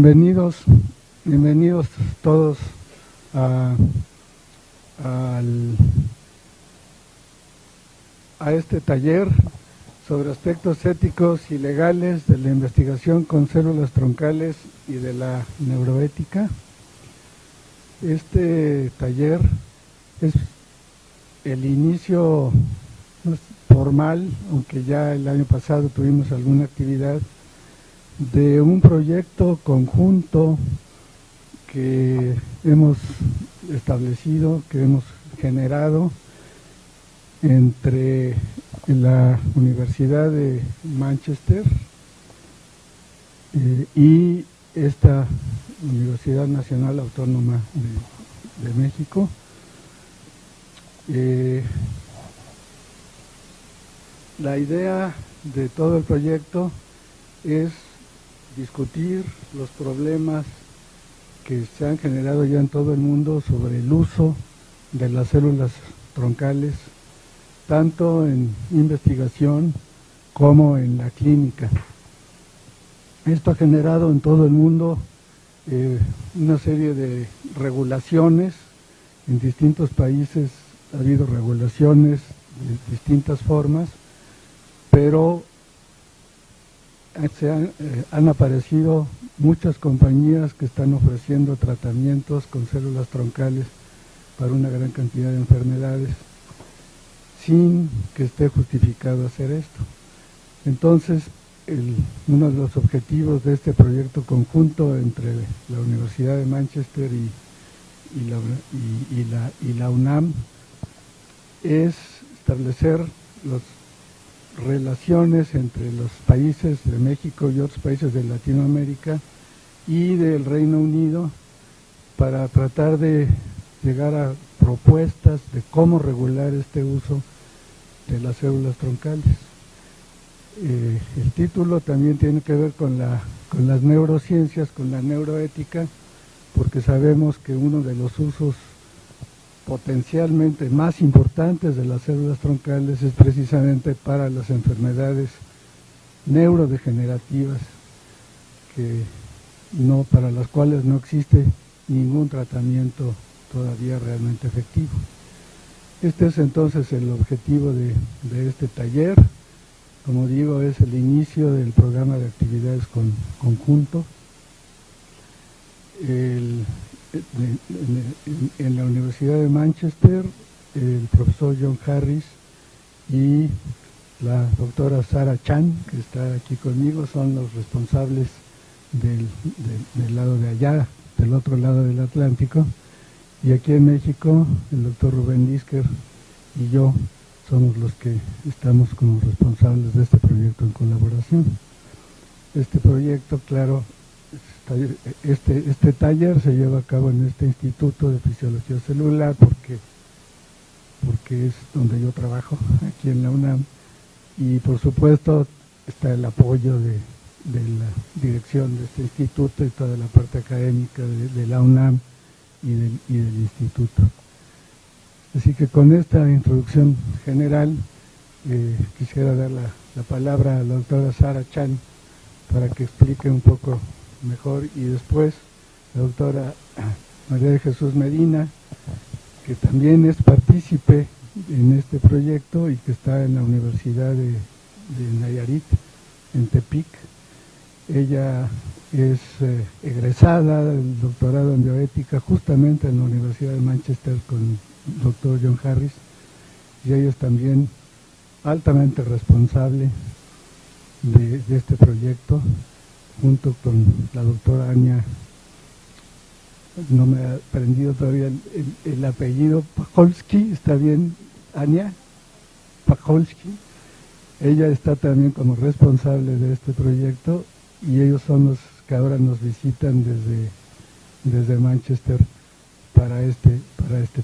Bienvenidos todos a este taller sobre aspectos éticos y legales de la investigación con células troncales y de la neuroética. Este taller es el inicio formal, aunque ya el año pasado tuvimos alguna actividad, de un proyecto conjunto que hemos establecido, que hemos generado entre la Universidad de Manchester y esta Universidad Nacional Autónoma de México. La idea de todo el proyecto es discutir los problemas que se han generado ya en todo el mundo sobre el uso de las células troncales, tanto en investigación como en la clínica. Esto ha generado en todo el mundo una serie de regulaciones. En distintos países ha habido regulaciones de distintas formas, pero han aparecido muchas compañías que están ofreciendo tratamientos con células troncales para una gran cantidad de enfermedades sin que esté justificado hacer esto. Entonces, uno de los objetivos de este proyecto conjunto entre la Universidad de Manchester y la UNAM es establecer las relaciones entre los países de México y otros países de Latinoamérica y del Reino Unido para tratar de llegar a propuestas de cómo regular este uso de las células troncales. El título también tiene que ver con las neurociencias, con la neuroética, porque sabemos que uno de los usos potencialmente más importantes de las células troncales es precisamente para las enfermedades neurodegenerativas, para las cuales no existe ningún tratamiento todavía realmente efectivo. Este es entonces el objetivo de este taller. Como digo, es el inicio del programa de actividades conjunto. En la Universidad de Manchester, el profesor John Harris y la doctora Sarah Chan, que está aquí conmigo, son los responsables del lado de allá, del otro lado del Atlántico. Y aquí en México, el doctor Rubén Lisker y yo somos los que estamos como responsables de este proyecto en colaboración. Este proyecto, claro, este taller se lleva a cabo en este Instituto de Fisiología Celular porque es donde yo trabajo, aquí en la UNAM, y por supuesto está el apoyo de la dirección de este instituto y toda la parte académica de la UNAM y del instituto. Así que con esta introducción general quisiera dar la palabra a la doctora Sarah Chan para que explique un poco mejor, y después la doctora María de Jesús Medina, que también es partícipe en este proyecto y que está en la Universidad de Nayarit, en Tepic. Ella es egresada del doctorado en bioética justamente en la Universidad de Manchester con el doctor John Harris, y ella es también altamente responsable de este proyecto, junto con la doctora Ania. No me ha aprendido todavía el apellido, Pacholski, ¿está bien, Ania? Pacholski. Ella está también como responsable de este proyecto, y ellos son los que ahora nos visitan desde Manchester para este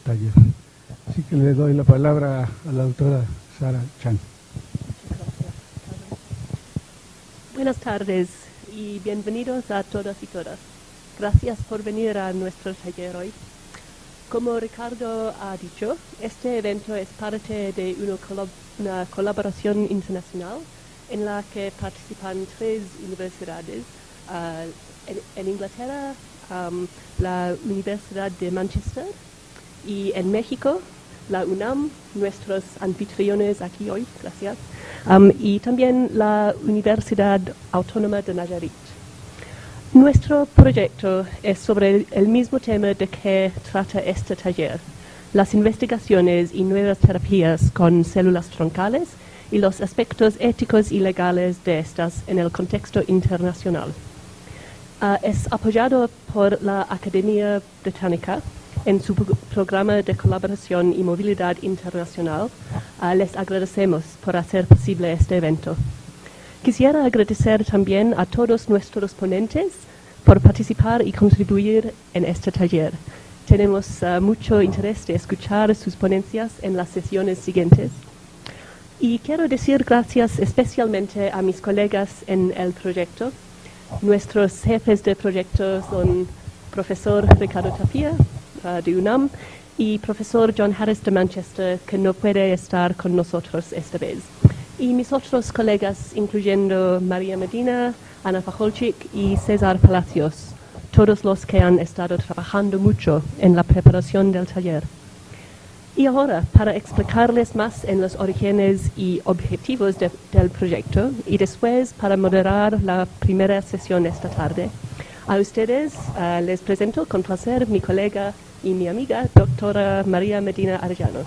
taller. Así que le doy la palabra a la doctora Sarah Chan. Buenas tardes y bienvenidos a todas y todas. Gracias por venir a nuestro taller hoy. Como Ricardo ha dicho, este evento es parte de una colaboración internacional en la que participan 3 universidades en Inglaterra, la Universidad de Manchester, y en México, la UNAM, nuestros anfitriones aquí hoy, gracias, y también la Universidad Autónoma de Nayarit. Nuestro proyecto es sobre el mismo tema de que trata este taller, las investigaciones y nuevas terapias con células troncales y los aspectos éticos y legales de estas en el contexto internacional. Es apoyado por la Academia Británica en su programa de colaboración y movilidad internacional. Les agradecemos por hacer posible este evento. Quisiera agradecer también a todos nuestros ponentes por participar y contribuir en este taller. Tenemos mucho interés de escuchar sus ponencias en las sesiones siguientes. Y quiero decir gracias especialmente a mis colegas en el proyecto. Nuestros jefes de proyecto son profesor Ricardo Tapia, de UNAM, y profesor John Harris de Manchester, que no puede estar con nosotros esta vez. Y mis otros colegas, incluyendo María Medina, Ana Fajolchik y César Palacios, todos los que han estado trabajando mucho en la preparación del taller. Y ahora, para explicarles más en los orígenes y objetivos del proyecto, y después para moderar la primera sesión esta tarde, a ustedes les presento con placer mi colega y mi amiga, doctora María Medina Arellano.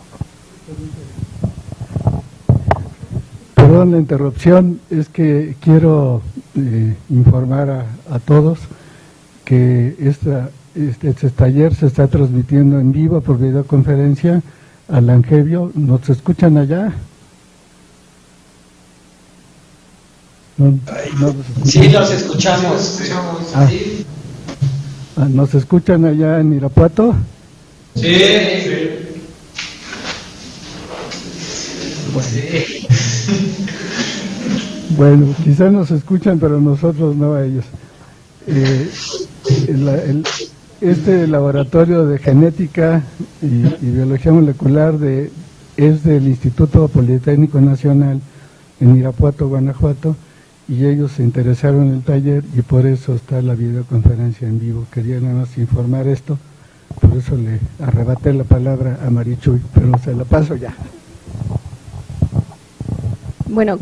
Perdón la interrupción, es que quiero informar a todos que este taller se está transmitiendo en vivo por videoconferencia a Langevio. ¿Nos escuchan allá? Sí, los escuchamos. Sí. ¿Nos escuchan allá en Irapuato? Sí. Bueno, quizás nos escuchan, pero nosotros no a ellos. Este laboratorio de genética y biología molecular es del Instituto Politécnico Nacional en Irapuato, Guanajuato, y ellos se interesaron en el taller y por eso está la videoconferencia en vivo. Quería nada más informar esto, por eso le arrebaté la palabra a Marichuy, pero se la paso ya. Bueno,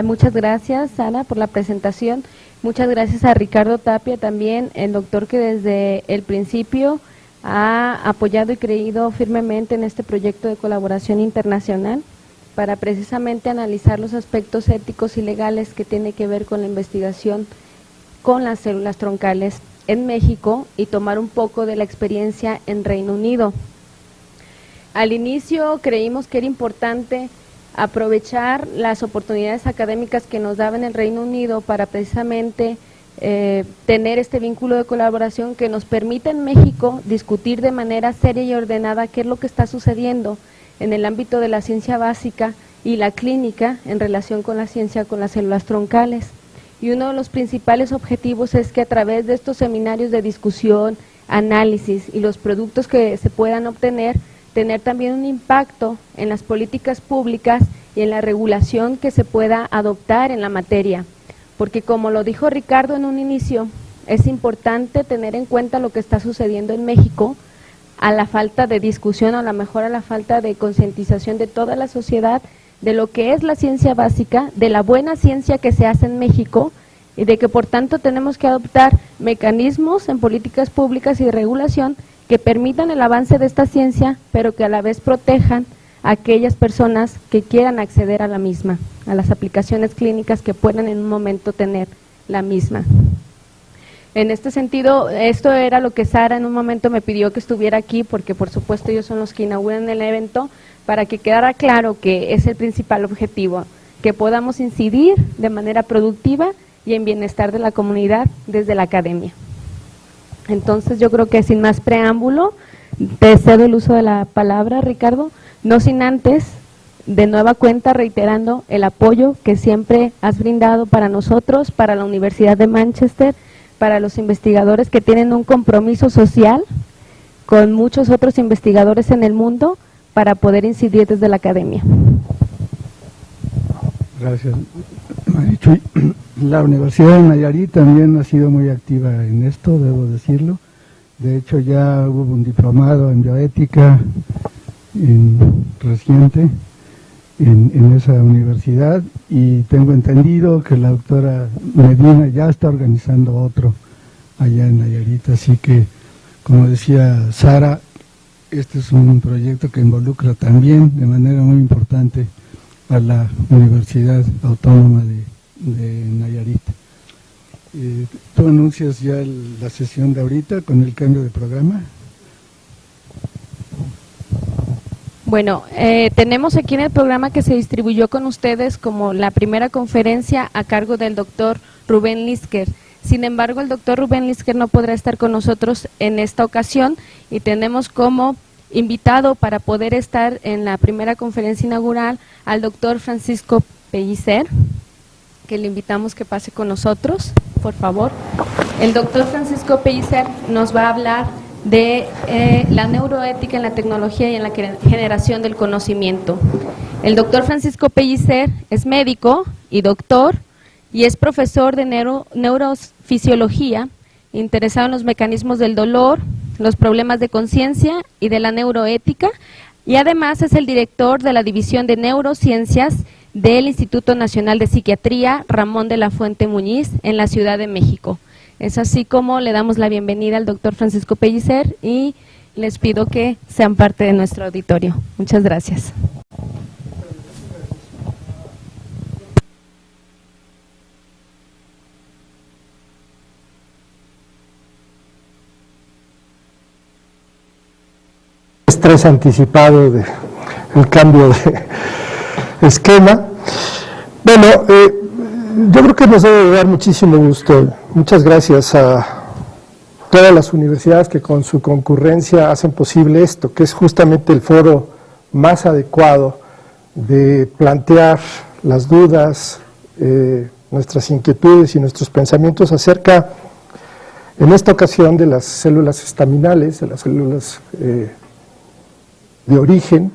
muchas gracias, Ana, por la presentación. Muchas gracias a Ricardo Tapia también, el doctor que desde el principio ha apoyado y creído firmemente en este proyecto de colaboración internacional para precisamente analizar los aspectos éticos y legales que tiene que ver con la investigación con las células troncales en México y tomar un poco de la experiencia en Reino Unido. Al inicio creímos que era importante aprovechar las oportunidades académicas que nos daba en el Reino Unido para precisamente tener este vínculo de colaboración que nos permita en México discutir de manera seria y ordenada qué es lo que está sucediendo en el ámbito de la ciencia básica y la clínica en relación con la ciencia con las células troncales. Y uno de los principales objetivos es que a través de estos seminarios de discusión, análisis y los productos que se puedan obtener, tener también un impacto en las políticas públicas y en la regulación que se pueda adoptar en la materia. Porque como lo dijo Ricardo en un inicio, es importante tener en cuenta lo que está sucediendo en México, a la falta de discusión o a lo mejor a la falta de concientización de toda la sociedad de lo que es la ciencia básica, de la buena ciencia que se hace en México y de que por tanto tenemos que adoptar mecanismos en políticas públicas y de regulación que permitan el avance de esta ciencia, pero que a la vez protejan a aquellas personas que quieran acceder a la misma, a las aplicaciones clínicas que puedan en un momento tener la misma. En este sentido, esto era lo que Sara en un momento me pidió que estuviera aquí, porque por supuesto ellos son los que inauguran el evento, para que quedara claro que es el principal objetivo, que podamos incidir de manera productiva y en bienestar de la comunidad desde la academia. Entonces yo creo que sin más preámbulo, te cedo el uso de la palabra, Ricardo, no sin antes, de nueva cuenta reiterando el apoyo que siempre has brindado para nosotros, para la Universidad de Manchester, para los investigadores que tienen un compromiso social con muchos otros investigadores en el mundo para poder incidir desde la academia. Gracias, Marichuy. La Universidad de Nayarit también ha sido muy activa en esto, debo decirlo. De hecho, ya hubo un diplomado en bioética reciente en esa universidad, y tengo entendido que la doctora Medina ya está organizando otro allá en Nayarit. Así que, como decía Sara, este es un proyecto que involucra también de manera muy importante a la Universidad Autónoma de Nayarit. ¿Tú anuncias ya la sesión de ahorita con el cambio de programa? Bueno, tenemos aquí en el programa que se distribuyó con ustedes como la primera conferencia a cargo del doctor Rubén Lisker. Sin embargo, el doctor Rubén Lisker no podrá estar con nosotros en esta ocasión, y tenemos como invitado para poder estar en la primera conferencia inaugural al doctor Francisco Pellicer, que le invitamos que pase con nosotros, por favor. El doctor Francisco Pellicer nos va a hablar de la neuroética en la tecnología y en la generación del conocimiento. El doctor Francisco Pellicer es médico y doctor, y es profesor de neurofisiología, interesado en los mecanismos del dolor, los problemas de conciencia y de la neuroética, y además es el director de la División de Neurociencias del Instituto Nacional de Psiquiatría Ramón de la Fuente Muñiz en la Ciudad de México. Es así como le damos la bienvenida al doctor Francisco Pellicer, y les pido que sean parte de nuestro auditorio. Muchas gracias. Estrés anticipado del cambio de esquema. Bueno, yo creo que nos debe dar muchísimo gusto. Muchas gracias a todas las universidades que con su concurrencia hacen posible esto, que es justamente el foro más adecuado de plantear las dudas, nuestras inquietudes y nuestros pensamientos acerca, en esta ocasión, de las células estaminales, de las células de origen,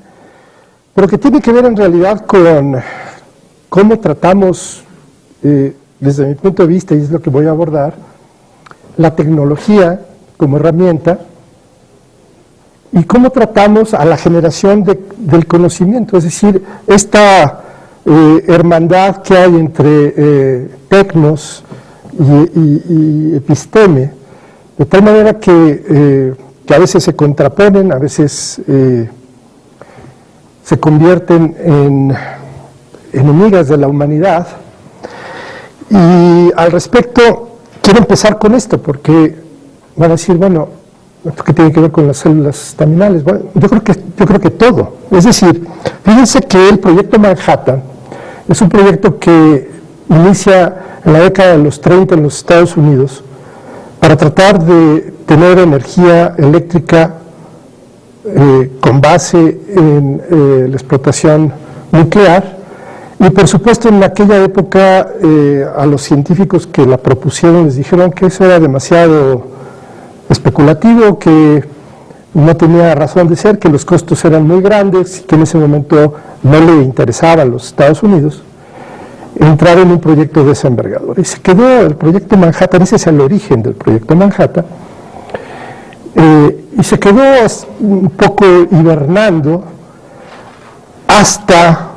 pero que tiene que ver en realidad con cómo tratamos, desde mi punto de vista, y es lo que voy a abordar, la tecnología como herramienta, y cómo tratamos a la generación del conocimiento, es decir, esta hermandad que hay entre tecnos y episteme, de tal manera que a veces se contraponen, a veces se convierten en enemigas de la humanidad. Y al respecto quiero empezar con esto, porque van a decir, bueno, ¿qué tiene que ver con las células estaminales? Bueno, yo creo que todo. Es decir, fíjense que el proyecto Manhattan es un proyecto que inicia en la década de los 30 en los Estados Unidos para tratar de tener energía eléctrica con base en la explotación nuclear, y por supuesto en aquella época a los científicos que la propusieron les dijeron que eso era demasiado especulativo, que no tenía razón de ser, que los costos eran muy grandes y que en ese momento no le interesaba a los Estados Unidos entrar en un proyecto de esa envergadura. Y se quedó el proyecto Manhattan, ese es el origen del proyecto Manhattan, y se quedó un poco hibernando hasta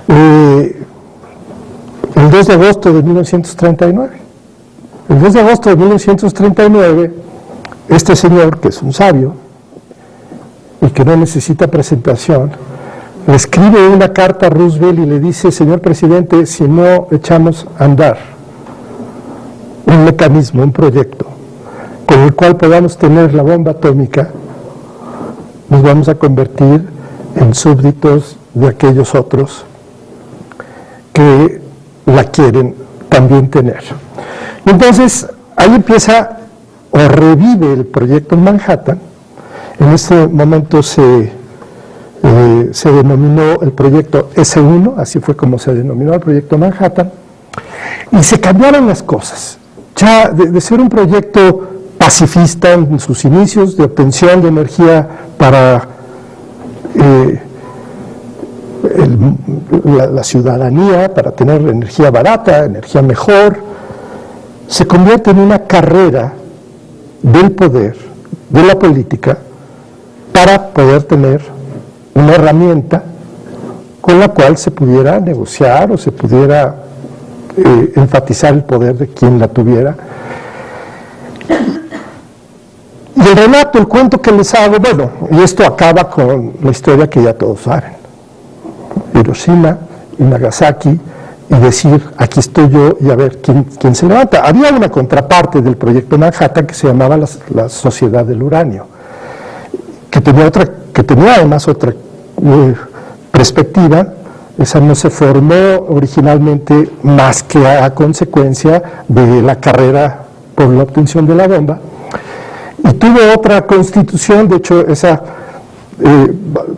el 2 de agosto de 1939. El 2 de agosto de 1939, este señor, que es un sabio y que no necesita presentación, le escribe una carta a Roosevelt y le dice: señor presidente, si no echamos a andar un mecanismo, un proyecto con el cual podamos tener la bomba atómica, nos vamos a convertir en súbditos de aquellos otros que la quieren también tener. Entonces, ahí empieza o revive el proyecto Manhattan. En este momento se denominó el proyecto S1, así fue como se denominó el proyecto Manhattan, y se cambiaron las cosas. Ya de ser un proyecto pacifista en sus inicios, de obtención de energía para la ciudadanía para tener energía barata, energía mejor, se convierte en una carrera del poder, de la política, para poder tener una herramienta con la cual se pudiera negociar o se pudiera enfatizar el poder de quien la tuviera. Y el relato, el cuento que les hago, bueno, y esto acaba con la historia que ya todos saben. Hiroshima y Nagasaki, y decir, aquí estoy yo y a ver quién se levanta. Había una contraparte del proyecto Manhattan que se llamaba la Sociedad del Uranio, que tenía además otra perspectiva. Esa no se formó originalmente más que a consecuencia de la carrera por la obtención de la bomba, y tuvo otra constitución. De hecho, esa,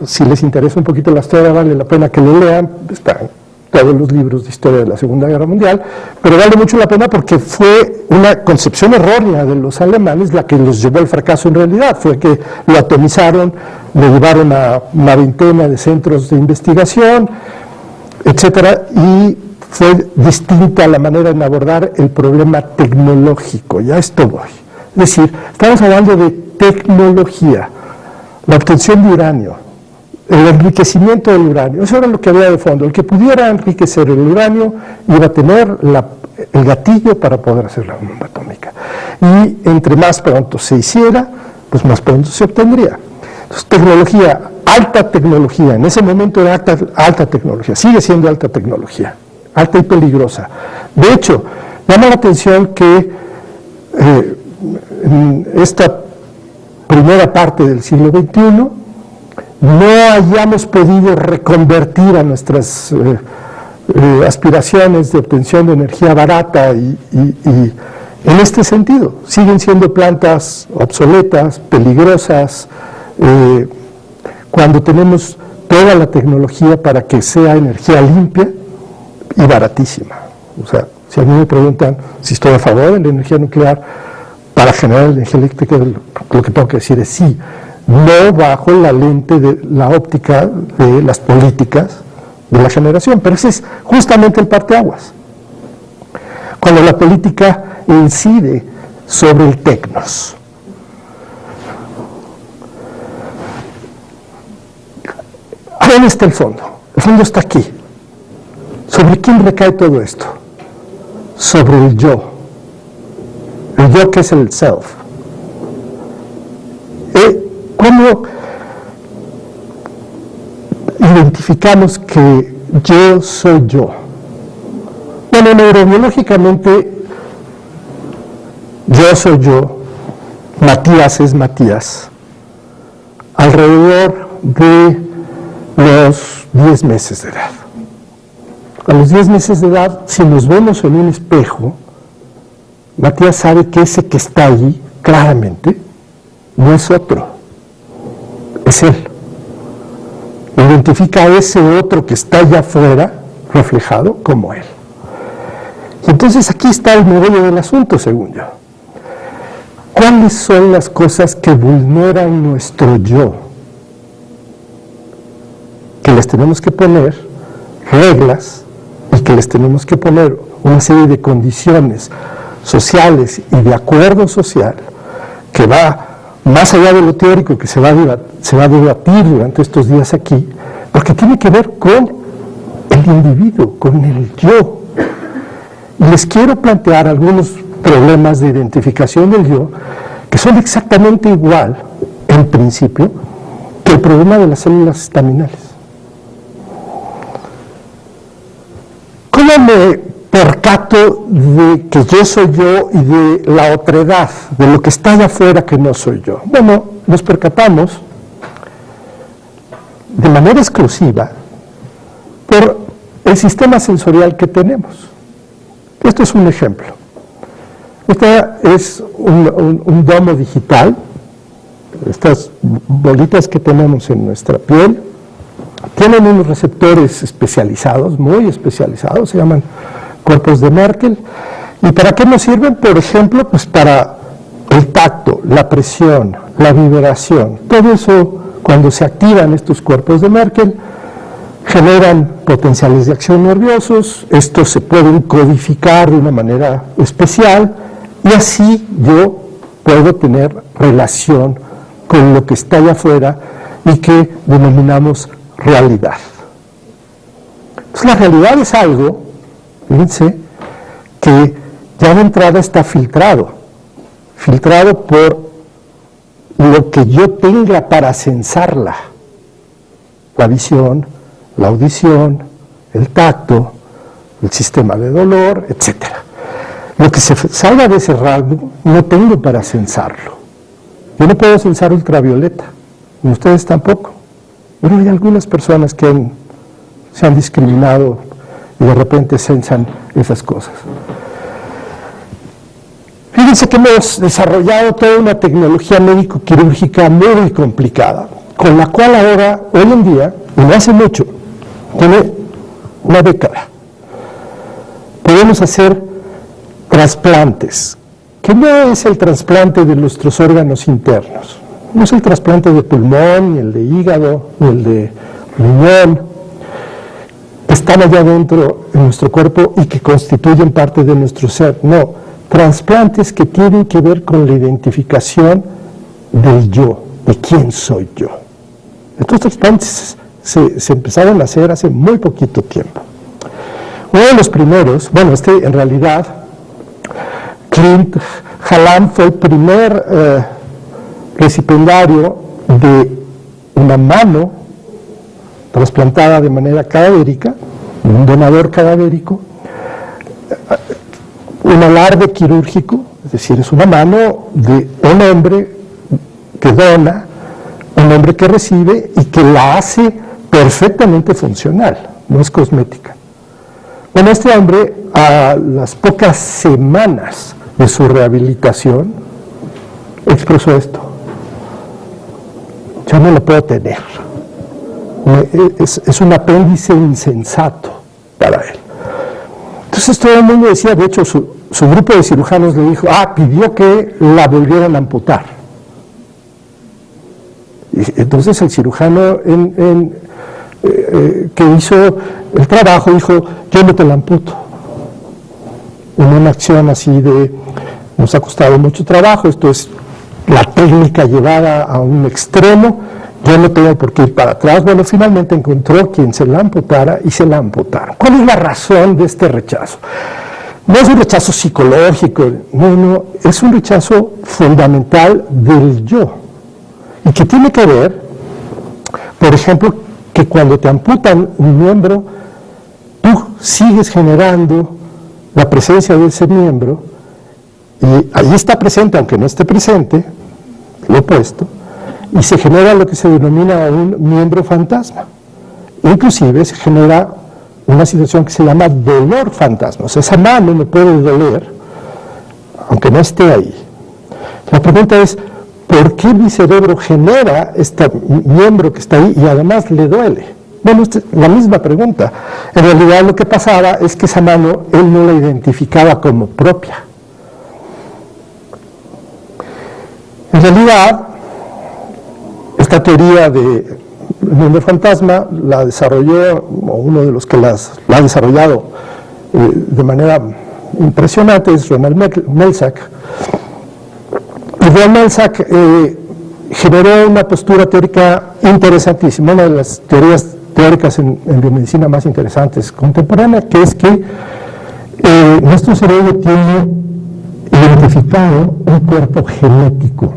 si les interesa un poquito la historia, vale la pena que lo lean, están todos los libros de historia de la Segunda Guerra Mundial, pero vale mucho la pena porque fue una concepción errónea de los alemanes la que los llevó al fracaso en realidad. Fue que lo atomizaron, lo llevaron a una veintena de centros de investigación, etcétera, y fue distinta la manera de abordar el problema tecnológico. Ya esto voy. Es decir, estamos hablando de tecnología, la obtención de uranio, el enriquecimiento del uranio. Eso era lo que había de fondo. El que pudiera enriquecer el uranio iba a tener el gatillo para poder hacer la bomba atómica. Y entre más pronto se hiciera, pues más pronto se obtendría. Entonces, tecnología, alta tecnología, en ese momento era alta tecnología, sigue siendo alta tecnología, alta y peligrosa. De hecho, llama la atención que en esta primera parte del siglo XXI no hayamos podido reconvertir a nuestras aspiraciones de obtención de energía barata y en este sentido. Siguen siendo plantas obsoletas, peligrosas, cuando tenemos toda la tecnología para que sea energía limpia y baratísima. O sea, si a mí me preguntan si estoy a favor de la energía nuclear para generar energía eléctrica, lo que tengo que decir es sí, no bajo la lente de la óptica de las políticas de la generación, pero ese es justamente el parteaguas. Cuando la política incide sobre el tecnos. ¿Dónde está el fondo? El fondo está aquí. ¿Sobre quién recae todo esto? Sobre el yo. El yo, que es el self. ¿Cómo identificamos que yo soy yo? Bueno, neurobiológicamente, yo soy yo, Matías es Matías, alrededor de los 10 meses de edad. A los 10 meses de edad, si nos vemos en un espejo, Matías sabe que ese que está allí, claramente, no es otro, es él. Identifica a ese otro que está allá afuera, reflejado como él. Y entonces aquí está el meollo del asunto, según yo. ¿Cuáles son las cosas que vulneran nuestro yo? Que les tenemos que poner reglas y que les tenemos que poner una serie de condiciones sociales y de acuerdo social que va más allá de lo teórico que se va a debatir durante estos días aquí, porque tiene que ver con el individuo, con el yo. Y les quiero plantear algunos problemas de identificación del yo que son exactamente igual, en principio, que el problema de las células estaminales. ¿Cómo me percato de que yo soy yo y de la otredad, de lo que está allá afuera que no soy yo? Bueno, nos percatamos de manera exclusiva por el sistema sensorial que tenemos. Esto es un ejemplo. Esta es un domo digital, estas bolitas que tenemos en nuestra piel, tienen unos receptores especializados, muy especializados, se llaman cuerpos de Merkel. ¿Y para qué nos sirven? Por ejemplo, pues para el tacto, la presión, la vibración. Todo eso, cuando se activan estos cuerpos de Merkel, generan potenciales de acción nerviosos, estos se pueden codificar de una manera especial y así yo puedo tener relación con lo que está allá afuera y que denominamos realidad. Pues la realidad es algo, fíjense, que ya de entrada está filtrado por lo que yo tenga para censarla, la visión, la audición, el tacto, el sistema de dolor, etc. Lo que se salga de ese rango no tengo para censarlo. Yo no puedo censar ultravioleta, ni ustedes tampoco. Pero hay algunas personas que se han discriminado y de repente censan esas cosas. Fíjense que hemos desarrollado toda una tecnología médico-quirúrgica muy complicada, con la cual ahora, hoy en día, y no hace mucho, tiene una década, podemos hacer trasplantes, que no es el trasplante de nuestros órganos internos, no es el trasplante de pulmón, ni el de hígado, ni el de riñón, que están allá dentro de nuestro cuerpo y que constituyen parte de nuestro ser, no, trasplantes que tienen que ver con la identificación del yo, de quién soy yo. Estos trasplantes se empezaron a hacer hace muy poquito tiempo. Uno de los primeros, bueno, en realidad, Clint Hallam fue el primer recipiendario de una mano trasplantada de manera cadavérica, un donador cadavérico, un alarde quirúrgico, es decir, es una mano de un hombre que dona, un hombre que recibe y que la hace perfectamente funcional, no es cosmética. Bueno, este hombre, a las pocas semanas de su rehabilitación, expresó esto: yo no lo puedo tener, es un apéndice insensato para él. Entonces todo el mundo decía, de hecho su grupo de cirujanos le dijo, pidió que la volvieran a amputar. Y entonces el cirujano que hizo el trabajo dijo, yo no te la amputo. En una acción así nos ha costado mucho trabajo, esto es la técnica llevada a un extremo, yo no tengo por qué ir para atrás. Bueno, finalmente encontró quien se la amputara y se la amputaron. ¿Cuál es la razón de este rechazo? No es un rechazo psicológico, no, es un rechazo fundamental del yo. Y que tiene que ver, por ejemplo, que cuando te amputan un miembro, tú sigues generando la presencia de ese miembro, y ahí está presente, aunque no esté presente, lo opuesto, y se genera lo que se denomina un miembro fantasma. Inclusive se genera una situación que se llama dolor fantasma. O sea, esa mano me puede doler, aunque no esté ahí. La pregunta es, ¿por qué mi cerebro genera este miembro que está ahí y además le duele? Bueno, la misma pregunta. En realidad lo que pasaba es que esa mano él no la identificaba como propia. En realidad, esta teoría de miembro fantasma la desarrolló, o uno de los que la ha desarrollado de manera impresionante, es Ronald Melzack. Y Ronald Melzack generó una postura teórica interesantísima, una de las teorías teóricas en biomedicina más interesantes contemporánea, que es que nuestro cerebro tiene identificado un cuerpo genético,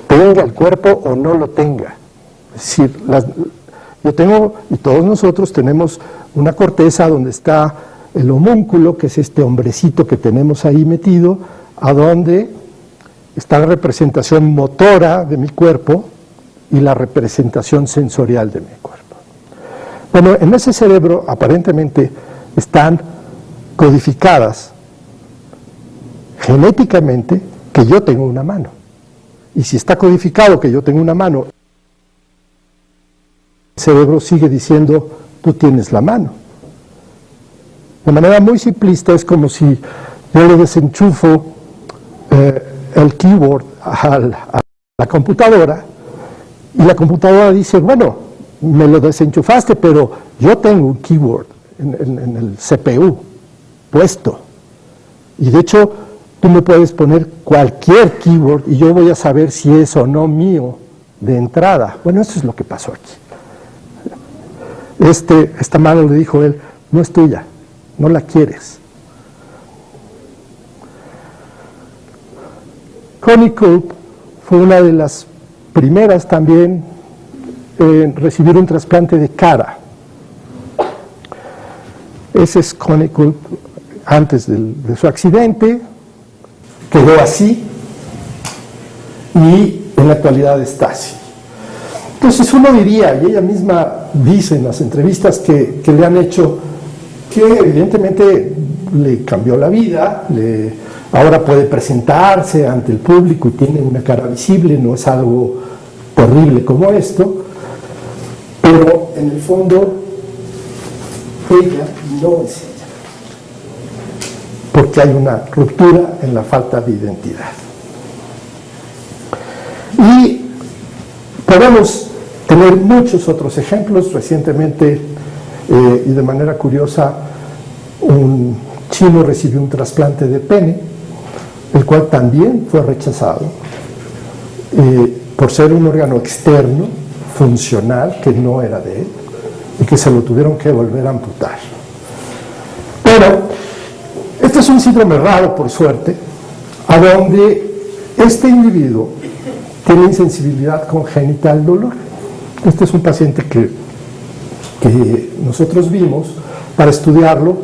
tenga el cuerpo o no lo tenga. Es decir, yo tengo, y todos nosotros tenemos una corteza donde está el homúnculo, que es este hombrecito que tenemos ahí metido, a donde está la representación motora de mi cuerpo y la representación sensorial de mi cuerpo. Bueno, en ese cerebro aparentemente están codificadas genéticamente que yo tengo una mano. Y si está codificado que yo tengo una mano, el cerebro sigue diciendo, tú tienes la mano. De manera muy simplista es como si yo le desenchufo el keyboard a la computadora y la computadora dice, bueno, me lo desenchufaste, pero yo tengo un keyword en el CPU puesto. Y de hecho, tú me puedes poner cualquier keyword y yo voy a saber si es o no mío de entrada. Bueno, eso es lo que pasó aquí. Esta mano, le dijo él, no es tuya, no la quieres. Connie Culp fue una de las primeras también en recibir un trasplante de cara. Ese es Connie Culp antes de su accidente, quedó así y en la actualidad está así. Entonces uno diría, y ella misma dice en las entrevistas que le han hecho, que evidentemente le cambió la vida, ahora puede presentarse ante el público y tiene una cara visible, no es algo terrible como esto, pero en el fondo ella no es ella, porque hay una ruptura en la falta de identidad. Y podemos tener muchos otros ejemplos. Recientemente, y de manera curiosa, un chino recibió un trasplante de pene, el cual también fue rechazado por ser un órgano externo, funcional, que no era de él, y que se lo tuvieron que volver a amputar. Pero este es un síndrome raro, por suerte, a donde este individuo tiene insensibilidad congénita al dolor. Este es un paciente que nosotros vimos para estudiarlo,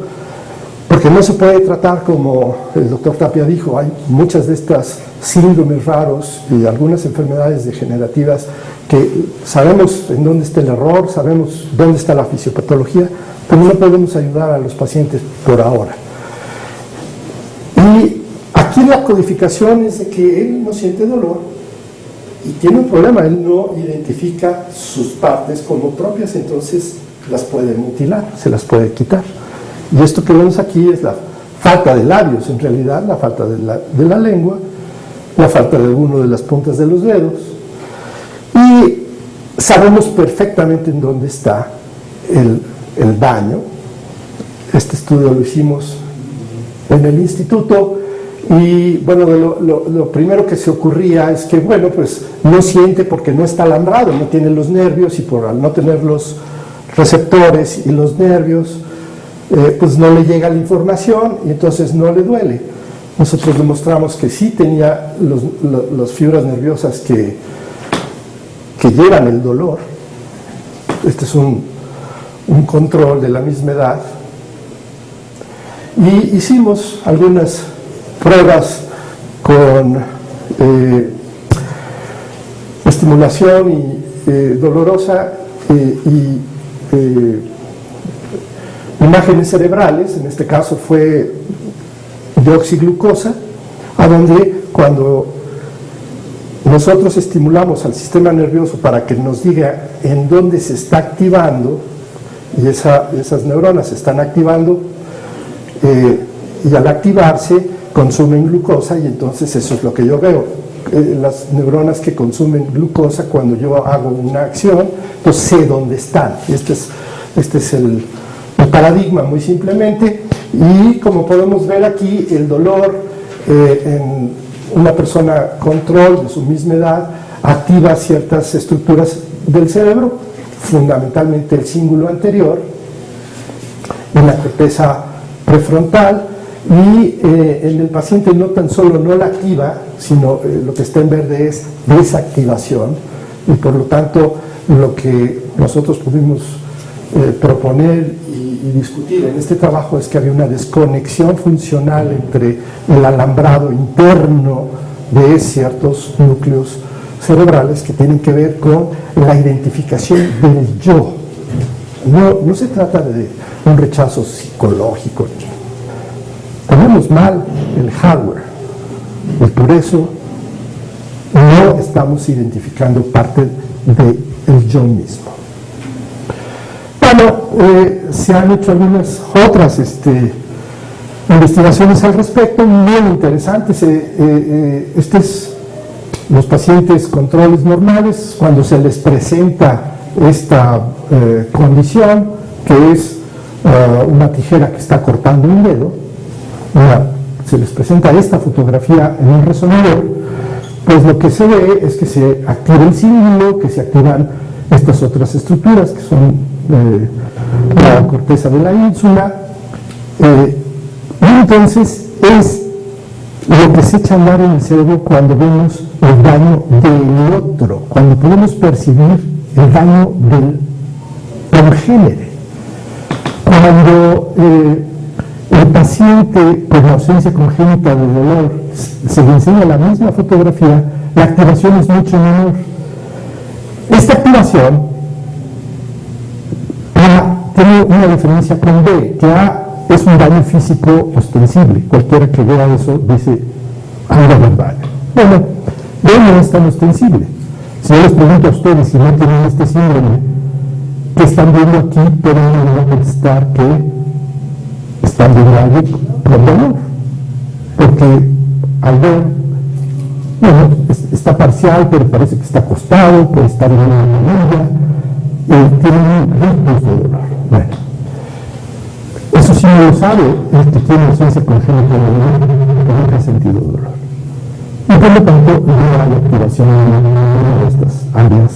porque no se puede tratar como el doctor Tapia dijo. Hay muchas de estas síndromes raros y algunas enfermedades degenerativas que sabemos en dónde está el error, sabemos dónde está la fisiopatología, pero no podemos ayudar a los pacientes por ahora. Y aquí la codificación es de que él no siente dolor y tiene un problema, él no identifica sus partes como propias, entonces las puede mutilar, se las puede quitar. Y esto que vemos aquí es la falta de labios, en realidad, la falta de la lengua, la falta de alguno de las puntas de los dedos. Y sabemos perfectamente en dónde está el daño. Este estudio lo hicimos en el instituto y, bueno, lo primero que se ocurría es que, bueno, pues no siente porque no está alambrado, no tiene los nervios, y por al no tener los receptores y los nervios, pues no le llega la información y entonces no le duele. Nosotros demostramos que sí tenía las fibras nerviosas que llevan el dolor. Este es un control de la misma edad. Y hicimos algunas pruebas con estimulación dolorosa y imágenes cerebrales. En este caso fue de oxiglucosa, a donde cuando nosotros estimulamos al sistema nervioso para que nos diga en dónde se está activando, y esas neuronas se están activando, y al activarse consumen glucosa, y entonces eso es lo que yo veo, las neuronas que consumen glucosa cuando yo hago una acción, entonces sé dónde están. Este es el paradigma, muy simplemente. Y como podemos ver aquí, el dolor en una persona control de su misma edad activa ciertas estructuras del cerebro, fundamentalmente el cíngulo anterior, en la corteza prefrontal, y en el paciente no tan solo no la activa, sino lo que está en verde es desactivación, y por lo tanto lo que nosotros pudimos proponer y discutir en este trabajo es que había una desconexión funcional entre el alambrado interno de ciertos núcleos cerebrales que tienen que ver con la identificación del yo. No se trata de un rechazo psicológico. Tenemos mal el hardware y por eso no estamos identificando parte del yo mismo. Bueno, se han hecho algunas otras investigaciones al respecto, muy interesantes. Los pacientes controles normales, cuando se les presenta esta condición, que es una tijera que está cortando un dedo. Se les presenta esta fotografía en un resonador, pues lo que se ve es que se activa el símbolo, que se activan estas otras estructuras, que son la corteza de la ínsula, y entonces es lo que se echa a andar en el cerebro cuando vemos el daño del otro, cuando podemos percibir el daño del congénere. Cuando el paciente con ausencia congénita de dolor se le enseña la misma fotografía, la activación es mucho menor. Esta activación tiene una diferencia con B, que A es un daño físico ostensible. Cualquiera que vea eso dice, algo verbal. Bueno, B no es tan ostensible. Si yo les pregunto a ustedes si no tienen este síndrome, ¿qué están viendo aquí? Pueden contestar que están viendo algo con dolor, porque al ver, bueno, está parcial, pero parece que está acostado, puede estar en una manilla, tiene riesgos de dolor. Bueno, eso sí no lo sabe el que tiene ausencia congénita de dolor, que nunca ha sentido dolor. Y por lo tanto, no hay activación en ninguna de estas áreas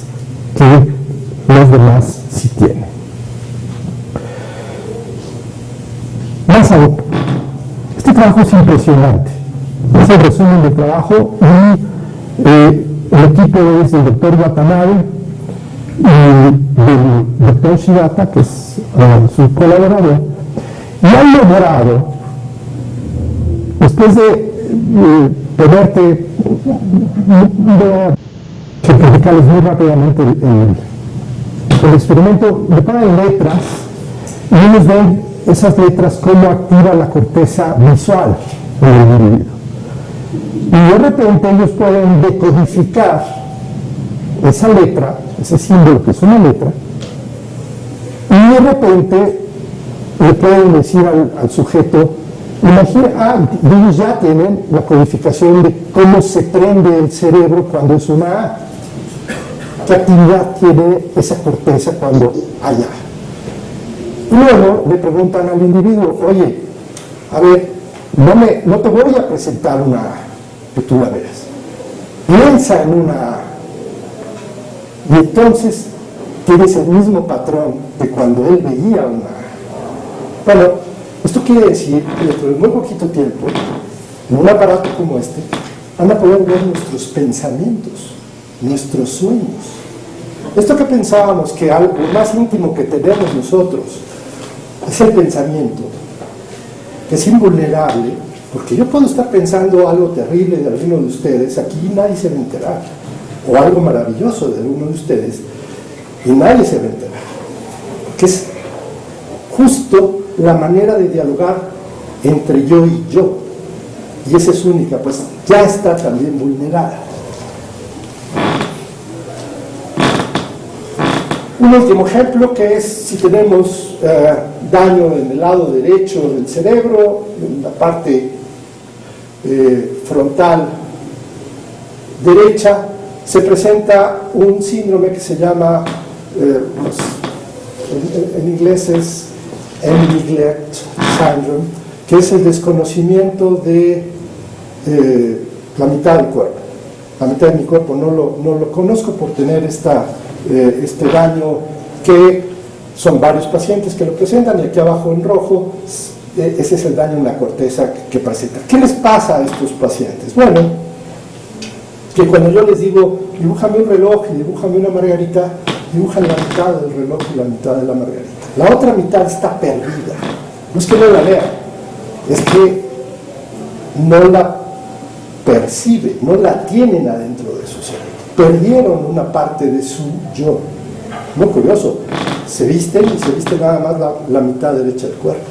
que los demás sí tienen. Más aún, este trabajo es impresionante. Es el resumen del trabajo y el equipo es del doctor Watanabe y del doctor Shibata, que es su colaborador, y han logrado, después de ponerte, que explicarles muy rápidamente el experimento, le ponen letras y ellos ven esas letras cómo activa la corteza visual del individuo. Y de repente ellos pueden decodificar esa letra, ese símbolo que es una letra, y de repente le pueden decir al sujeto, imagina, ellos ya tienen la codificación de cómo se prende el cerebro cuando es una A, qué actividad tiene esa corteza cuando hay A. Y luego le preguntan al individuo, oye, a ver, no te voy a presentar una A, que tú la veas. Piensa en una A. Y entonces tienes el mismo patrón de cuando él veía una A. Bueno, esto quiere decir que dentro de muy poquito tiempo, en un aparato como este, van a poder ver nuestros pensamientos, nuestros sueños. Esto que pensábamos que algo más íntimo que tenemos nosotros es el pensamiento, que es invulnerable, porque yo puedo estar pensando algo terrible de alguno de ustedes, aquí nadie se va a enterar, o algo maravilloso de alguno de ustedes, y nadie se va a enterar, que es justo la manera de dialogar entre yo y yo, y esa es única, pues ya está también vulnerada. Un último ejemplo, que es si tenemos daño en el lado derecho del cerebro, en la parte frontal derecha, se presenta un síndrome que se llama, en inglés es neglect syndrome, que es el desconocimiento de la mitad del cuerpo. La mitad de mi cuerpo no lo conozco por tener este daño, que son varios pacientes que lo presentan, y aquí abajo en rojo, ese es el daño en la corteza que presenta. ¿Qué les pasa a estos pacientes? Bueno, que cuando yo les digo, dibújame un reloj y dibújame una margarita, dibujan la mitad del reloj y la mitad de la margarita. La otra mitad está perdida. No es que no la vean, es que no la perciben, no la tienen adentro de su cerebro. Perdieron una parte de su yo. Muy curioso, se visten y se viste nada más la mitad derecha del cuerpo.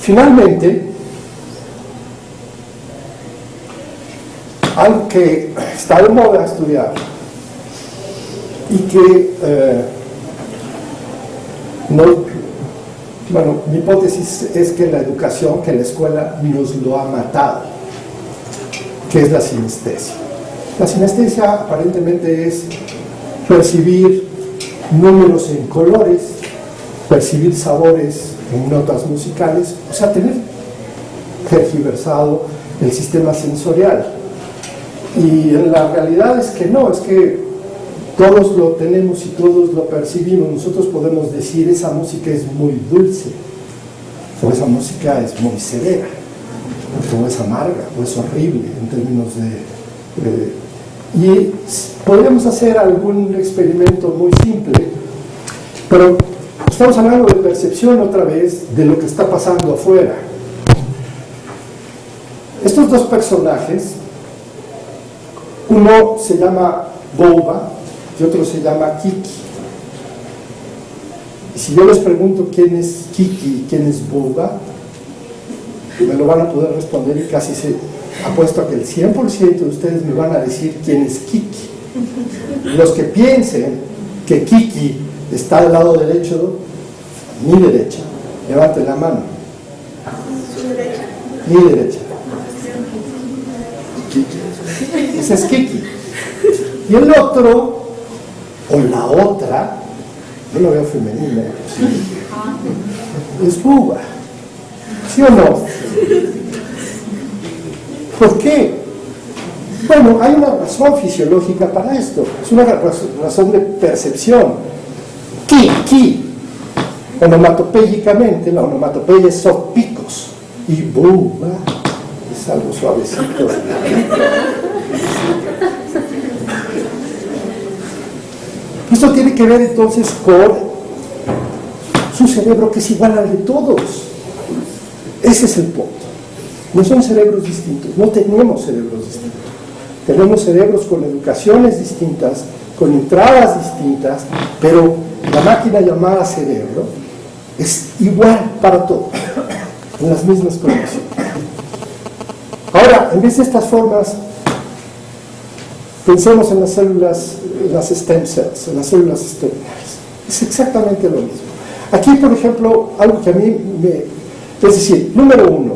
Finalmente, algo que está de moda estudiar y que mi hipótesis es que la educación, que la escuela nos lo ha matado, que es la sinestesia. La sinestesia aparentemente es percibir números en colores, percibir sabores en notas musicales, o sea, tener tergiversado el sistema sensorial. Y la realidad es que no, es que todos lo tenemos y todos lo percibimos. Nosotros podemos decir esa música es muy dulce, o esa música es muy severa, o es amarga, o es horrible en términos y podríamos hacer algún experimento muy simple, pero estamos hablando de percepción otra vez de lo que está pasando afuera. Estos dos personajes, uno se llama Boba y otro se llama Kiki. Y si yo les pregunto quién es Kiki y quién es Boba, me lo van a poder responder y casi apuesto a que el 100% de ustedes me van a decir quién es Kiki. Los que piensen que Kiki está al lado derecho, mi derecha, levanten la mano. Mi derecha. Ese es Kiki. Y el otro, o la otra, yo lo veo femenino, es Boba. ¿Sí o no? ¿Por qué? Bueno, hay una razón fisiológica para esto. Es una razón de percepción. Ki, onomatopéyicamente, la onomatopeya son picos. Y Boba es algo suavecito. Esto tiene que ver entonces con su cerebro, que es igual al de todos. Ese es el punto. No son cerebros distintos, no tenemos cerebros distintos. Tenemos cerebros con educaciones distintas, con entradas distintas, pero la máquina llamada cerebro es igual para todo, en las mismas condiciones. Ahora, en vez de estas formas, pensemos en las células, en las stem cells, en las células esteminales. Es exactamente lo mismo. Aquí, por ejemplo, algo que a mí es decir, número uno,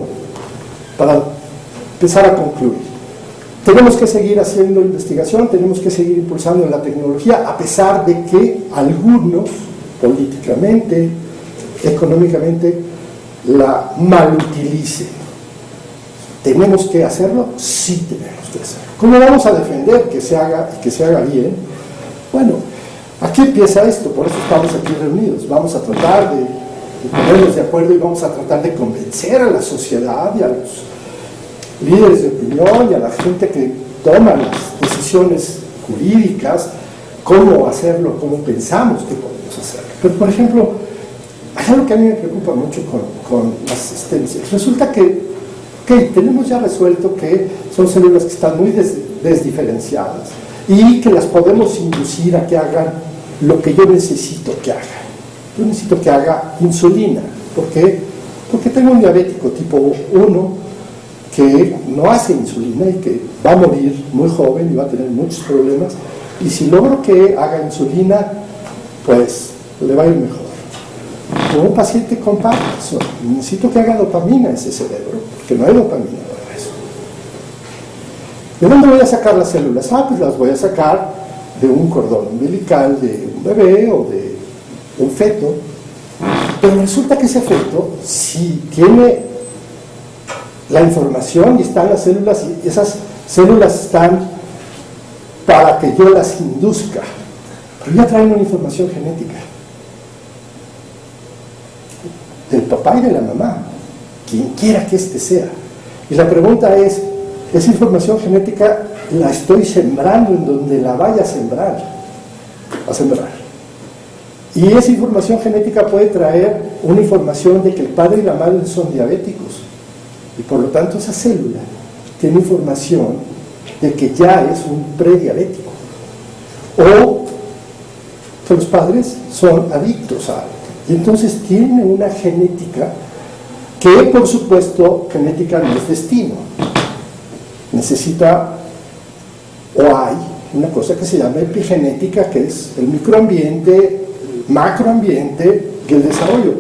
para empezar a concluir, tenemos que seguir haciendo investigación, tenemos que seguir impulsando la tecnología, a pesar de que algunos, políticamente, económicamente, la malutilicen. ¿Tenemos que hacerlo? Sí tenemos que hacerlo. ¿Cómo vamos a defender que se haga y que se haga bien? Bueno, aquí empieza esto, por eso estamos aquí reunidos. Vamos a tratar de ponernos de acuerdo y vamos a tratar de convencer a la sociedad y a los líderes de opinión y a la gente que toma las decisiones jurídicas, cómo hacerlo, cómo pensamos que podemos hacerlo. Pero, por ejemplo, hay algo que a mí me preocupa mucho con las asistencias. Resulta que tenemos ya resuelto que son células que están muy desdiferenciadas y que las podemos inducir a que hagan lo que yo necesito que hagan. Yo necesito que haga insulina. ¿Por qué? Porque tengo un diabético tipo 1 que no hace insulina y que va a morir muy joven y va a tener muchos problemas. Y si logro que haga insulina, pues le va a ir mejor. O un paciente con Parkinson, necesito que haga dopamina en ese cerebro, porque no hay dopamina para eso. ¿De dónde voy a sacar las células? Pues las voy a sacar de un cordón umbilical de un bebé o de un feto. Pero resulta que ese feto, si tiene la información y están las células, y esas células están para que yo las induzca, pero ya traen una información genética del papá y de la mamá, quien quiera que éste sea. Y la pregunta es, esa información genética la estoy sembrando en donde la vaya a sembrar. Y esa información genética puede traer una información de que el padre y la madre son diabéticos. Y por lo tanto esa célula tiene información de que ya es un prediabético. O que los padres son adictos a algo. Y entonces tiene una genética que, por supuesto, genética no es destino. Necesita, o hay, una cosa que se llama epigenética, que es el microambiente, el macroambiente y el desarrollo.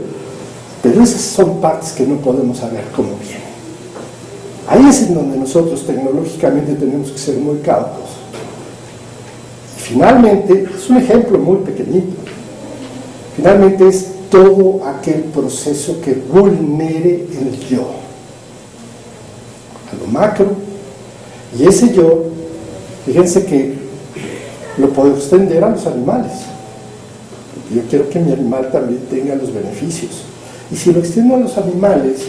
Pero esas son partes que no podemos saber cómo vienen. Ahí es en donde nosotros tecnológicamente tenemos que ser muy cautos. finalmente, es un ejemplo muy pequeñito, finalmente es todo aquel proceso que vulnere el yo, a lo macro, y ese yo, fíjense que lo puedo extender a los animales. Yo quiero que mi animal también tenga los beneficios. Y si lo extiendo a los animales,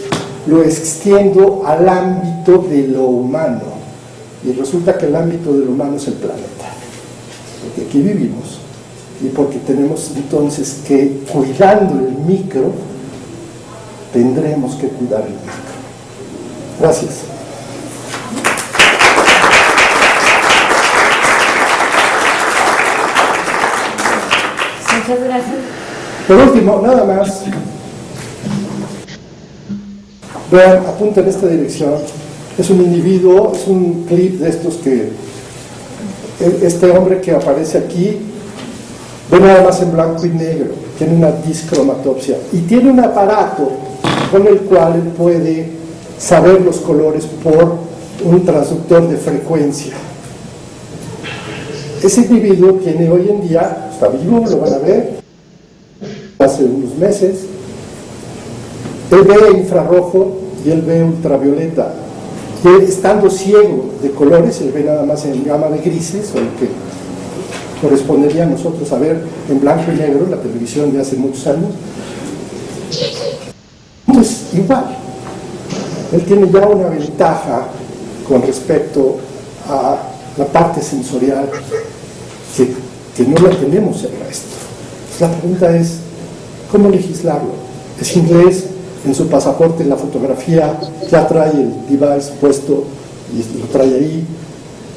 lo extiendo al ámbito de lo humano. Y resulta que el ámbito de lo humano es el planeta. Porque aquí vivimos. Y porque tenemos entonces que, cuidando el micro, tendremos que cuidar el macro. Gracias. Muchas gracias. Por último, nada más, vean, apunta en esta dirección, es un individuo, es un clip de estos que, este hombre que aparece aquí, ve nada más en blanco y negro, tiene una discromatopsia, y tiene un aparato con el cual él puede saber los colores por un transductor de frecuencia. Ese individuo tiene hoy en día, está vivo, lo van a ver, hace unos meses, él ve infrarrojo y él ve ultravioleta. Y él, estando ciego de colores, él ve nada más en gama de grises, o lo que correspondería a nosotros a ver en blanco y negro, la televisión de hace muchos años. Pues igual, él tiene ya una ventaja con respecto a la parte sensorial que no la tenemos el resto. La pregunta es, ¿cómo legislarlo? Es inglés, en su pasaporte, en la fotografía, ya trae el device puesto y lo trae ahí,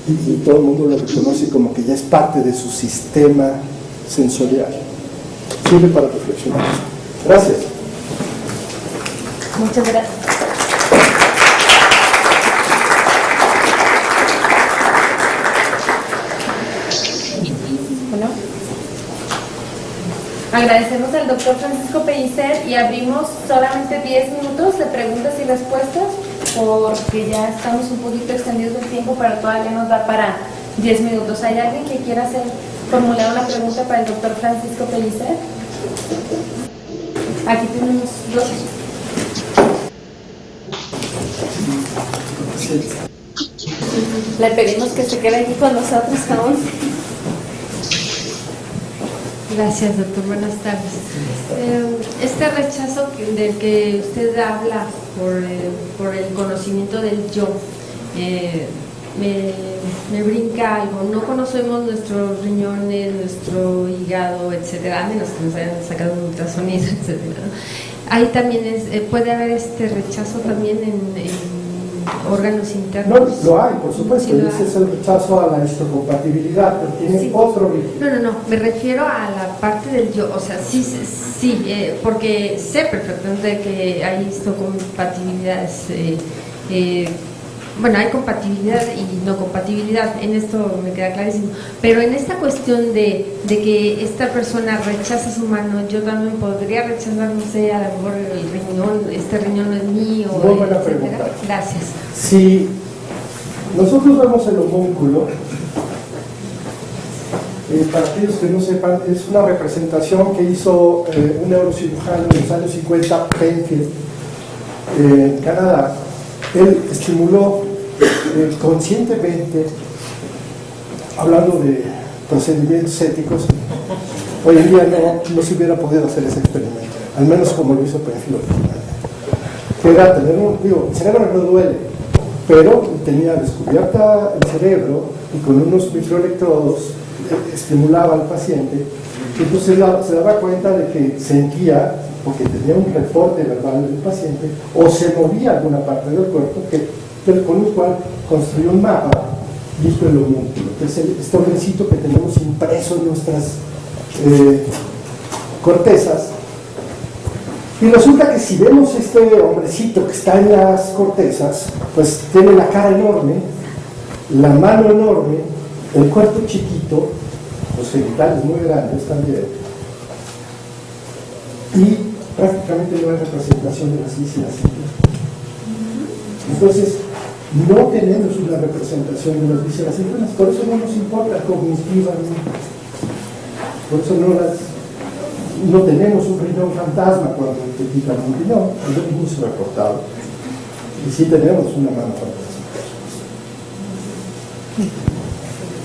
y todo el mundo lo reconoce como que ya es parte de su sistema sensorial. Sirve para reflexionar. Gracias. Muchas gracias. Bueno, agradecemos al doctor Francisco Pellicer y abrimos solamente 10 minutos de preguntas y respuestas porque ya estamos un poquito extendidos del tiempo, pero todavía nos da para 10 minutos. ¿Hay alguien que quiera formular una pregunta para el doctor Francisco Pellicer? Aquí tenemos dos. Le pedimos que se quede aquí con nosotros aún. Gracias, doctor. Buenas tardes. Este rechazo del que usted habla por el conocimiento del yo, me brinca algo. No conocemos nuestros riñones, nuestro hígado, etcétera, a menos que nos hayan sacado un ultrasonido, etcétera, ¿no? Ahí también puede haber este rechazo también en órganos internos. No, lo hay, por supuesto, sí, ese es el rechazo a la histocompatibilidad, pero tiene sí. Otro... No, me refiero a la parte del yo, o sea, sí, porque sé perfectamente que hay histocompatibilidades, bueno, hay compatibilidad y no compatibilidad, en esto me queda clarísimo, pero en esta cuestión de que esta persona rechaza su mano, yo también podría rechazar, no sé, a lo mejor el riñón, este riñón no es mío, muy buena pregunta. Gracias. Si nosotros vemos el homúnculo, para aquellos que no sepan, es una representación que hizo un neurocirujano en los años 50, Penfield, en Canadá. Él estimuló conscientemente, hablando de procedimientos éticos, hoy en día no se hubiera podido hacer ese experimento, al menos como lo hizo Penfield originalmente, que era tener el cerebro no duele, pero tenía descubierta el cerebro y con unos microelectrodos estimulaba al paciente, y entonces se daba cuenta de que sentía, porque tenía un reporte verbal del paciente, o se movía alguna parte del cuerpo, con el cual construyó un mapa, visto el homúnculo. Entonces, este hombrecito que tenemos impreso en nuestras cortezas, y resulta que si vemos este hombrecito que está en las cortezas, pues tiene la cara enorme, la mano enorme, el cuerpo chiquito, los genitales muy grandes también, y prácticamente no hay representación de las vísceras. Entonces, no tenemos una representación de las vísceras internas, por eso no nos importa cognitivamente, por eso no tenemos un riñón fantasma cuando te quitan un riñón, no se ha reportado, y sí tenemos una mano fantasma.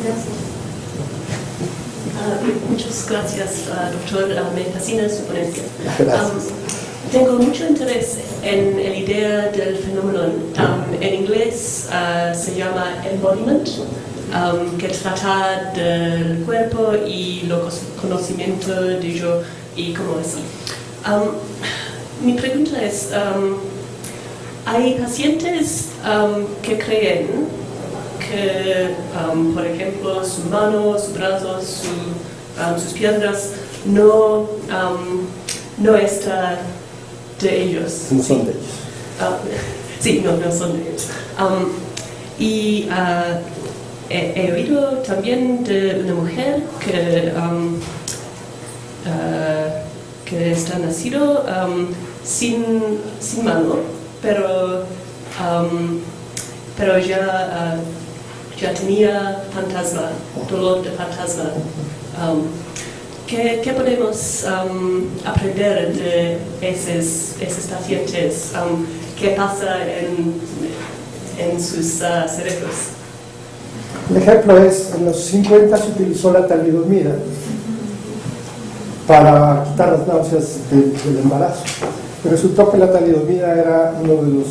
Gracias. Muchas gracias, doctor. Me fascina su ponencia. Gracias. Tengo mucho interés en la idea del fenómeno. En inglés se llama embodiment, que trata del cuerpo y lo conocimiento de yo y cómo así. Mi pregunta es, ¿hay pacientes que creen que, por ejemplo, su mano, sus brazos, sus piernas no está de ellos? No son de ellos. Sí, no son de ellos. Y he oído también de una mujer que está nacido sin mano, pero ya tenía fantasma, dolor de fantasma. ¿Qué podemos aprender de esos pacientes? ¿Qué pasa en sus cerebros? El ejemplo es, en los 50 se utilizó la talidomida para quitar las náuseas del embarazo. Pero resultó que la talidomida era uno de los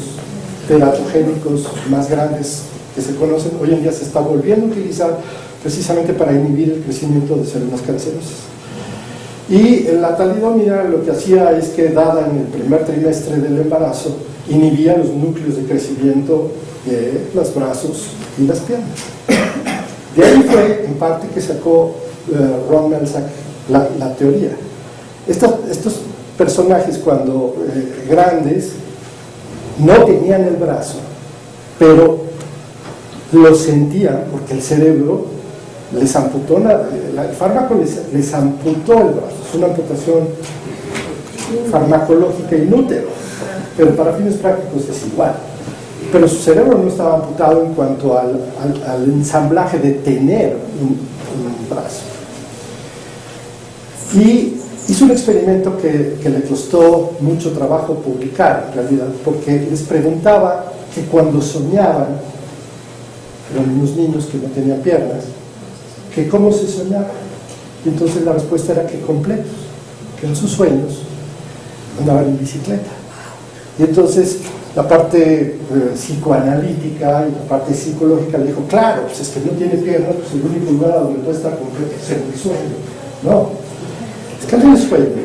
teratogénicos más grandes que se conocen. Hoy en día se está volviendo a utilizar precisamente para inhibir el crecimiento de células cancerosas. Y la talidomida lo que hacía es que, dada en el primer trimestre del embarazo, inhibía los núcleos de crecimiento de los brazos y las piernas. De ahí fue, en parte, que sacó Ron Melzack la teoría. Estos personajes, cuando grandes, no tenían el brazo, pero lo sentían porque el cerebro les amputó, el fármaco les amputó el brazo. Es una amputación farmacológica inútil, pero para fines prácticos es igual. Pero su cerebro no estaba amputado en cuanto al ensamblaje de tener un brazo. Y hizo un experimento que le costó mucho trabajo publicar, en realidad, porque les preguntaba que cuando soñaban, eran unos niños que no tenían piernas, que cómo se soñaban. Y entonces la respuesta era que completos, que en sus sueños andaban en bicicleta. Y entonces la parte psicoanalítica y la parte psicológica le dijo, claro, pues es que no tiene piernas, pues el único lugar a donde puede estar completo es en el sueño. No, es que en el sueño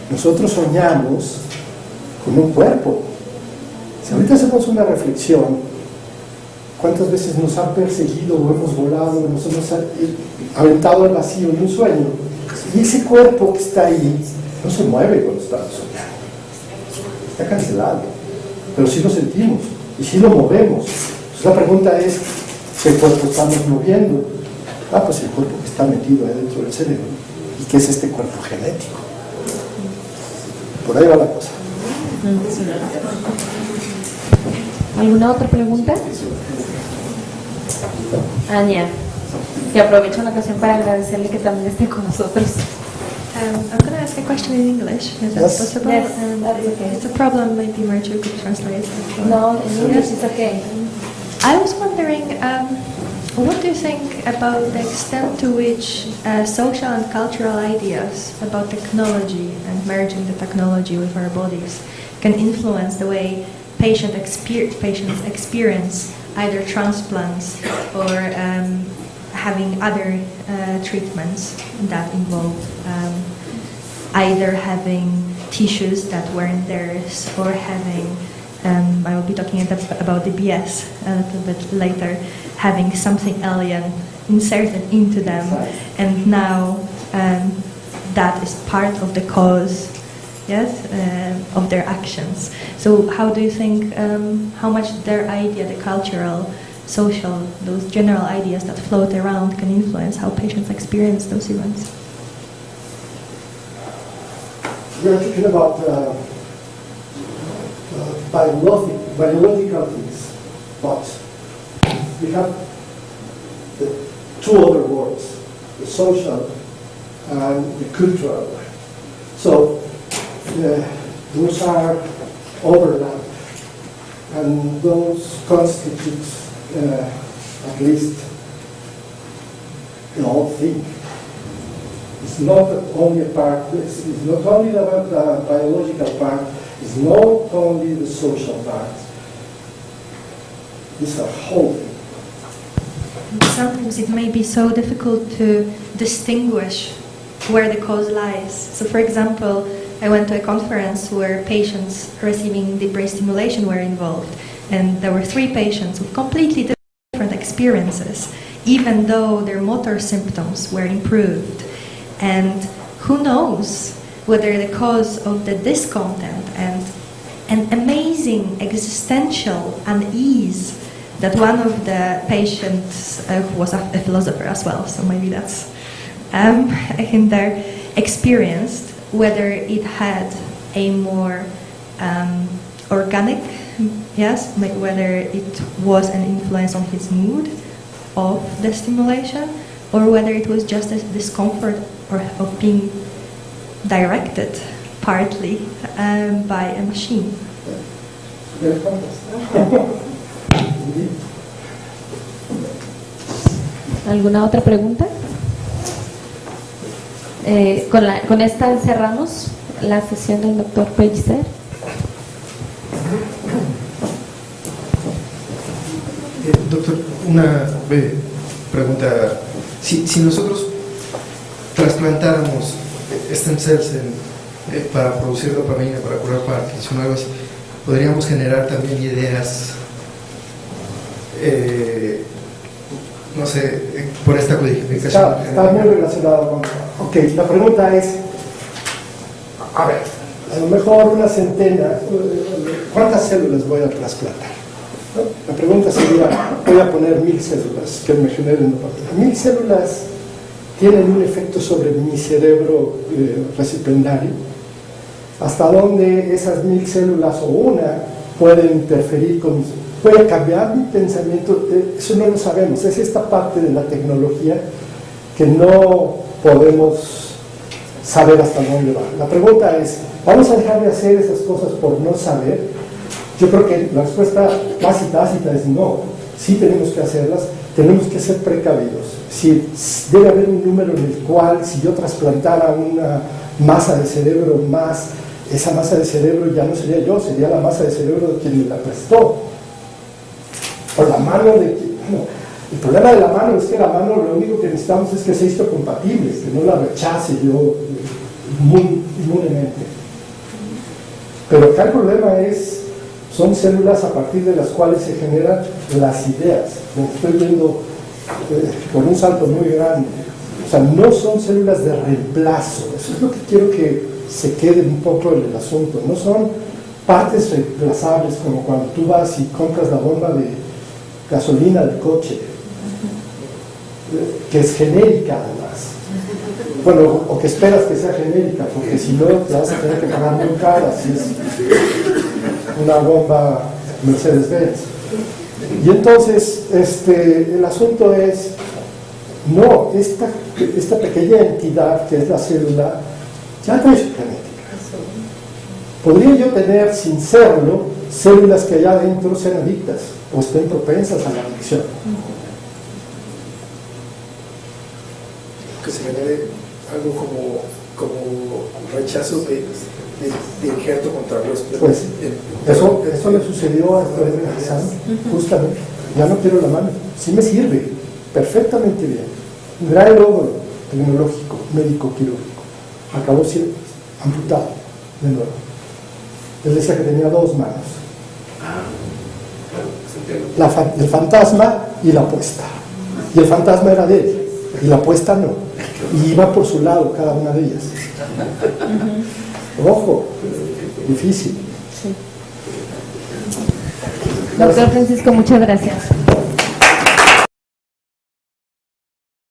nosotros soñamos con un cuerpo. Si ahorita hacemos una reflexión, ¿cuántas veces nos han perseguido o hemos volado, nos hemos aventado al vacío en un sueño? Y ese cuerpo que está ahí no se mueve cuando estamos soñando. Está cancelado, pero sí lo sentimos y sí lo movemos. Entonces la pregunta es, ¿qué cuerpo estamos moviendo? Pues el cuerpo que está metido ahí dentro del cerebro. ¿Y qué es este cuerpo genético? Por ahí va la cosa. ¿Alguna otra pregunta? Ania, y aprovecho la ocasión para agradecerle que también esté con nosotros. I'm going to ask a question in English, if that's possible. Yes, that's okay. It's a problem, maybe Marjorie could translate. No, in English it's okay. I was wondering, what do you think about the extent to which social and cultural ideas about technology and merging the technology with our bodies can influence the way patients experience either transplants or having other treatments that involve either having tissues that weren't theirs or having, I will be talking about DBS a little bit later, having something alien inserted into them, and now that is part of the cause, yes, of their actions. So how do you think, how much their idea, the cultural, social, those general ideas that float around can influence how patients experience those events? We're talking about biological things, but we have the two other worlds, the social and the cultural. So those are overlapped, and those constitute at least the whole thing. It's not only a part, it's not only the biological part, it's not only the social part. It's a whole thing. Sometimes it may be so difficult to distinguish where the cause lies. So for example, I went to a conference where patients receiving deep brain stimulation were involved, and there were 3 patients with completely different experiences, even though their motor symptoms were improved. And who knows whether the cause of the discontent and an amazing existential unease that one of the patients who was a philosopher as well, so maybe that's in there, experienced, whether it had a more organic, yes, whether it was an influence on his mood of the stimulation, or whether it was just a discomfort or of being directed partly by a machine. ¿Alguna otra pregunta? Con esta cerramos la sesión del doctor Pellicer. Doctor, una pregunta. Si nosotros trasplantáramos stem cells para producir dopamina, para curar Parkinson o algo así, podríamos generar también ideas, no sé, por esta codificación. Está muy relacionado con... Ok, la pregunta es, a ver, a lo mejor una centena, ¿cuántas células voy a trasplantar? ¿No? La pregunta sería, voy a poner 1000 células que me generen dopamina. 1000 células tienen un efecto sobre mi cerebro recipendario, hasta dónde esas 1000 células o una pueden interferir con mis... ¿Puede cambiar mi pensamiento? Eso no lo sabemos. Es esta parte de la tecnología que no podemos saber hasta dónde va. La pregunta es, ¿vamos a dejar de hacer esas cosas por no saber? Yo creo que la respuesta casi tácita es no. Sí tenemos que hacerlas, tenemos que ser precavidos. Si debe haber un número en el cual, si yo trasplantara una masa de cerebro más, esa masa de cerebro ya no sería yo, sería la masa de cerebro de quien me la prestó. O la mano de... No. El problema de la mano es que la mano lo único que necesitamos es que sea histocompatible, que no la rechace yo inmunemente. Pero acá el problema son células a partir de las cuales se generan las ideas. Lo estoy viendo con un salto muy grande. O sea, no son células de reemplazo. Eso es lo que quiero que se quede un poco en el asunto. No son partes reemplazables como cuando tú vas y compras la bomba de gasolina del coche, que es genérica además. Bueno, o que esperas que sea genérica, porque si no te vas a tener que pagar muy cara si es una bomba Mercedes-Benz. Y entonces el asunto es, no, esta pequeña entidad que es la célula ya trae su genética. Podría yo tener, sin serlo, células que allá adentro sean adictas o estén propensas a la adicción. Que se genere algo como rechazo de injerto contra huésped. Pues eso le sucedió a Hassan, justamente. Ya no quiero la mano. Sí me sirve, perfectamente bien. Un gran logro tecnológico, médico-quirúrgico. Acabó siendo amputado de nuevo. Él decía que tenía 2 manos. El fantasma y la apuesta. Y el fantasma era de él, y la apuesta no. Y iba por su lado cada una de ellas. Ojo, difícil. Doctor Francisco, muchas gracias.